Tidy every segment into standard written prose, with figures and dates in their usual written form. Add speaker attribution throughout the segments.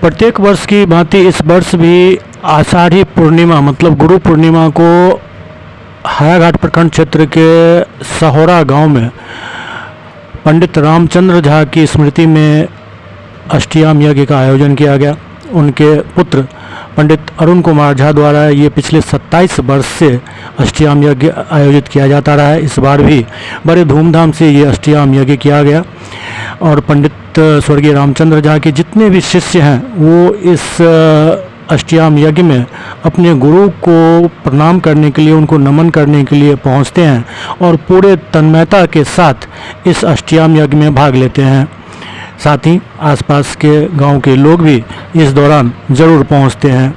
Speaker 1: प्रत्येक वर्ष की भांति इस वर्ष भी आषाढ़ी पूर्णिमा मतलब गुरु पूर्णिमा को हायाघाट प्रखंड क्षेत्र के सहोरा गांव में पंडित रामचंद्र झा की स्मृति में अष्टयाम यज्ञ का आयोजन किया गया। उनके पुत्र पंडित अरुण कुमार झा द्वारा ये पिछले 27 वर्ष से अष्टयाम यज्ञ आयोजित किया जाता रहा है। इस बार भी बड़े धूमधाम से ये अष्टयाम यज्ञ किया गया और पंडित स्वर्गीय रामचंद्र झा के जितने भी शिष्य हैं वो इस अष्टयाम यज्ञ में अपने गुरु को प्रणाम करने के लिए, उनको नमन करने के लिए पहुंचते हैं और पूरे तन्मयता के साथ इस अष्टयाम यज्ञ में भाग लेते हैं। साथ ही आसपास के गांव के लोग भी इस दौरान ज़रूर पहुंचते हैं।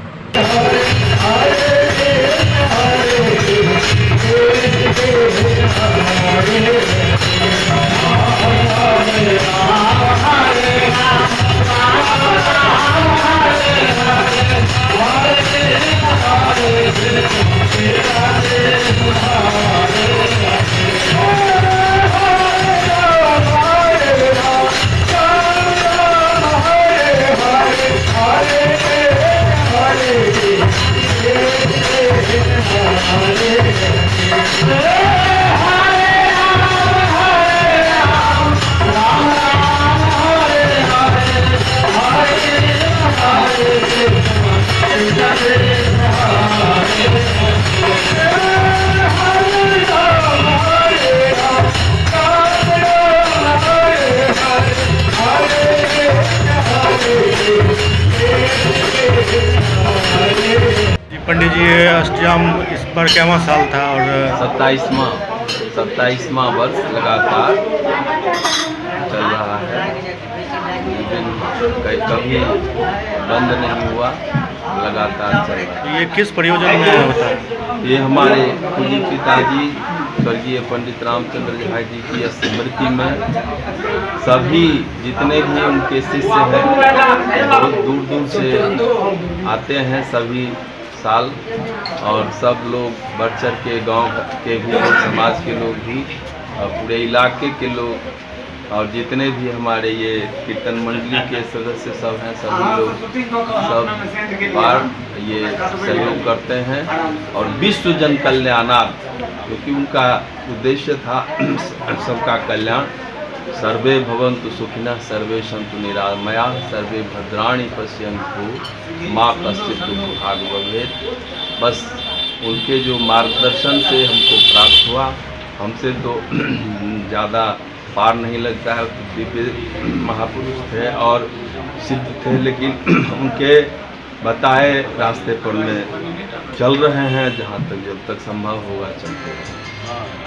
Speaker 1: पंडित जी, अष्टयाम इस बार क्या साल था और
Speaker 2: 27वां वर्ष लगातार चल रहा है, लेकिन कभी बंद नहीं हुआ, लगातार चल रहा है।
Speaker 1: ये किस प्रयोजन में होता है?
Speaker 2: ये हमारे पूज्य पिताजी स्वर्गीय पंडित रामचंद्र झा जी की स्मृति में सभी जितने भी उनके शिष्य हैं बहुत दूर दूर से आते हैं सभी साल, और सब लोग बढ़ चढ़ के गांव के भी और समाज के लोग भी और पूरे इलाके के लोग और जितने भी हमारे ये कीर्तन मंडली के सदस्य सब हैं, सभी लोग सब बार ये सहयोग करते हैं। और विश्व जन कल्याणार्थ, क्योंकि उनका उद्देश्य था सबका कल्याण। सर्वे भवन्तु सुखिनः, सर्वे सन्तु निरामयाः, सर्वे भद्राणि पश्यन्तु मा कश्चित् दुःखभाग् भवेत्। बस उनके जो मार्गदर्शन से हमको प्राप्त हुआ, हमसे तो ज़्यादा पार नहीं लगता है, दिव्य महापुरुष थे और सिद्ध थे, लेकिन उनके बताए रास्ते पर में चल रहे हैं, जहाँ तक जब तक संभव होगा चलते हैं।